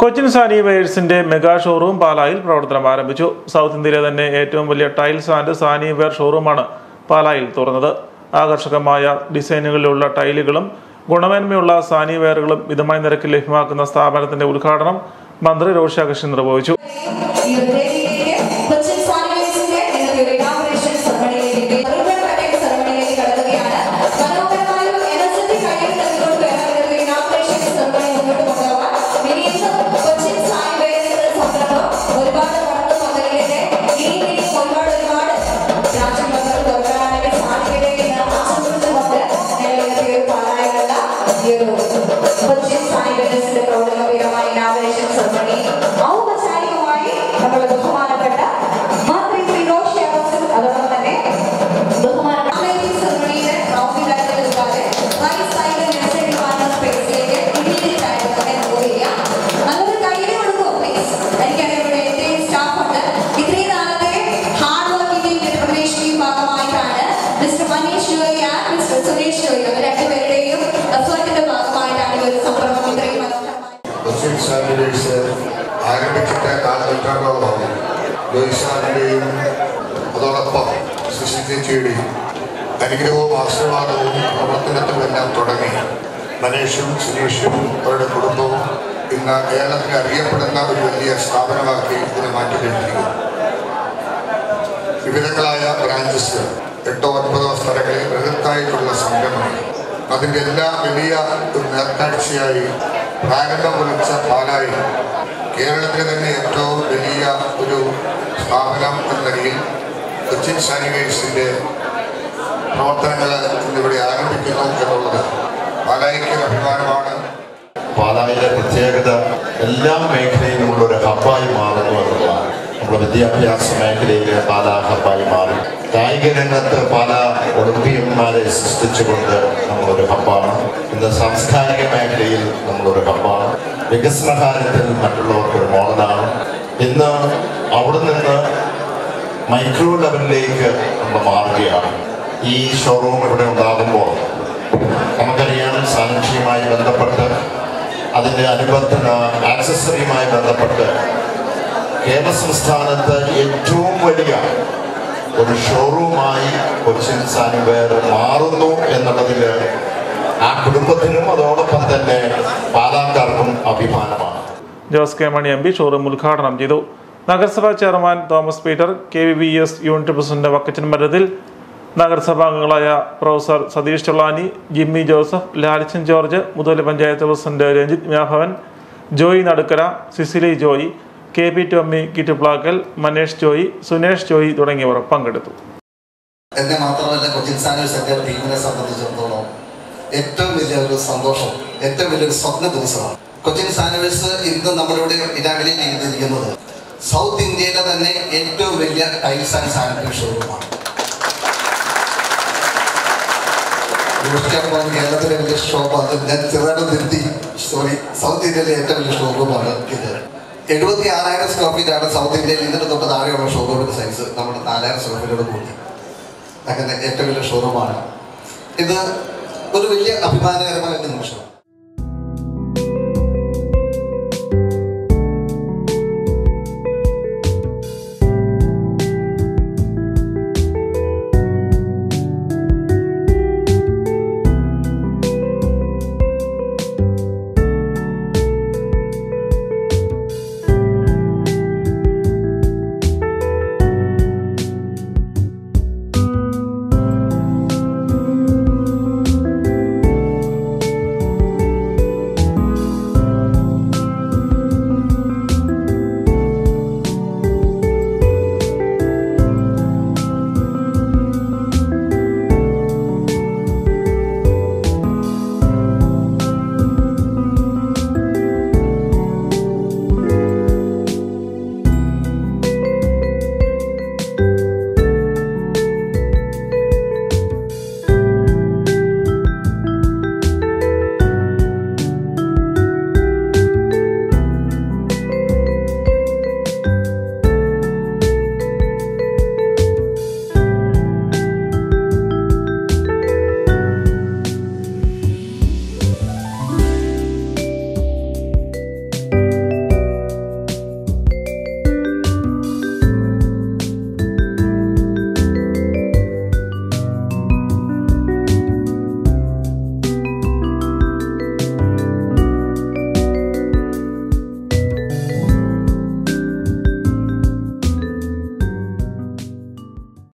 കൊച്ചിൻ സാനി വെയർസിന്റെ mega showroom പാലായിൽ പ്രവർത്തനം ആരംഭിച്ചു. സൗത്ത് ഇന്ത്യയിലെ തന്നെ ഏറ്റവും വലിയ ടൈൽസ് ആൻഡ് സാനി വെയർ ഷോറൂമാണ് പാലായിൽ തുറന്നത്. ആകർഷകമായ ഡിസൈനുകളിലുള്ള ടൈലുകളും ഗുണമേന്മയുള്ള സാനി വെയറുകളും മിതമായ നിരക്കിൽ ലഭ്യമാക്കുന്ന സ്ഥാപനത്തിന്റെ ഉദ്ഘാടനം മന്ത്രി രോഷി അഗസ്റ്റിൻ നിർവഹിച്ചു. ആരംഭിച്ചിട്ട് 4 നൂറ്റാണ്ടോളമാണ്. ജോയിസാറിൻ്റെയും അതോടൊപ്പം സുശീലയുടെയും അനുഗ്രഹവും ആശീർവാദവും പ്രവർത്തനത്തിലെല്ലാം തുടങ്ങി മനേഷും സുനീഷും അവരുടെ കുടുംബവും ഇന്ന് കേരളത്തിൽ അറിയപ്പെടുന്ന ഒരു വലിയ സ്ഥാപനമാക്കി ഇതിനെ മാറ്റിക്കൊണ്ടിരിക്കുന്നു. വിവിധങ്ങളായ ബ്രാഞ്ചസ് 8-9 സ്ഥലങ്ങളിൽ ബൃഹത്തായിട്ടുള്ള സംരംഭങ്ങൾ, അതിൻ്റെ എല്ലാം വലിയ ഒരു നേർക്കാഴ്ചയായി പ്രാരംഭം കുറിച്ച പാലായിൽ കേരളത്തിലെ തന്നെ ഏറ്റവും വലിയ ഒരു സ്ഥാപനം എന്ന നിലയിൽ കൊച്ചിൻ സാനി വെയർസിൻ്റെ പ്രവർത്തനങ്ങൾ ഇന്നിവിടെ ആരംഭിക്കുന്നു എന്നുള്ളത് പാലായിക്ക് അഭിമാനമാണ്. പാലായിലെ പ്രത്യേകത എല്ലാ മേഖലയിലുമുള്ള ഒരു ഹബ്ബായി മാറുന്നു എന്നുള്ളതാണ്. നമ്മുടെ വിദ്യാഭ്യാസ മേഖലയിൽ പാലാ ഹബ്ബായി മാറി. കായിക രംഗത്ത് പാലാ ഒളിമ്പിയന്മാരെ സൃഷ്ടിച്ചുകൊണ്ട് നമ്മളൊരു ഹബ്ബാണ്. ഇന്ന് സാംസ്കാരിക മേഖലയിൽ നമ്മളൊരു ഹബ്ബാണ്. വികസന കാര്യത്തിൽ മറ്റുള്ളവർക്കൊരു മോഡലാണ്. ഇന്ന് അവിടെ നിന്ന് മൈക്രോ ലെവലിലേക്ക് നമ്മൾ മാറുകയാണ്. ഈ ഷോറൂം ഇവിടെ ഉണ്ടാകുമ്പോൾ നമുക്കറിയാം, സാനിറ്ററിയുമായി ബന്ധപ്പെട്ട് അതിൻ്റെ അനുബന്ധ ആക്സസറിയുമായി ബന്ധപ്പെട്ട് കേരള സംസ്ഥാനത്ത് ഏറ്റവും വലിയ ഒരു ഷോറൂമായി കൊച്ചിൻ സാനി വെയർ മാറുന്നു എന്നുള്ളതിൽ ആ കുടുംബത്തിനും അതോടൊപ്പം തന്നെ പാലാക്കാർക്കും അഭിമാനമാണ്. Jose K Mani M P showroom ഉദ്ഘാടനം ചെയ്തു. നഗരസഭാ chairman Thomas Peter, KVVS unit president Vakkachan Marathil, നഗരസഭാംഗങ്ങളായ professor Satheesh Chollani, Jimmy Joseph, Lalichan George, Muthala panchayat president Ranjith Vyabhavan, Joy Nadukkara, Cecily Joy, KP Tommy Kittuplackal, Manesh Joy, Sunesh Joy തുടങ്ങിയവർ പങ്കെടുത്തു. എന്നെ മാത്രമല്ല, കൊച്ചിൻ സാനി വെയർസിന്റെ ടീമിനെ സംബന്ധിച്ചിടത്തോളം ഏറ്റവും വലിയ ഒരു സന്തോഷം, ഏറ്റവും വലിയൊരു സ്വപ്ന ദിവസമാണ്. കൊച്ചിൻ സാനി വെയർസ് ഇന്ന് നമ്മളിവിടെ ഇനാഗുറേറ്റ് ചെയ്തിരിക്കുന്നത് സൗത്ത് ഇന്ത്യയിലെ തന്നെ ഏറ്റവും വലിയ ടൈൽസ് ആൻഡ് സാനിറ്ററി ഷോറൂമാണ്. കേരളത്തിലെ വലിയ ഷോപ്പാണ്. ഞാൻ ചെറുതായിട്ട് നിർത്തി, സൗത്ത് ഇന്ത്യയിലെ ഏറ്റവും വലിയ ഷോറൂമാണ് ഇത്. 76,000 സ്ക്വയർ ഫീറ്റ് ആണ് സൗത്ത് ഇന്ത്യയിൽ. ഇതിന് തൊട്ട് താഴെയുള്ള ഷോറൂമിന്റെ സൈസ് നമ്മൾ 4,000 സ്ക്വയർ ഫീറ്റോട് കൂട്ടി. അങ്ങനെ ഏറ്റവും വലിയ ഷോറൂമാണ് ഇത്. ഒരു വലിയ അഭിമാനകരമായ നിമിഷം.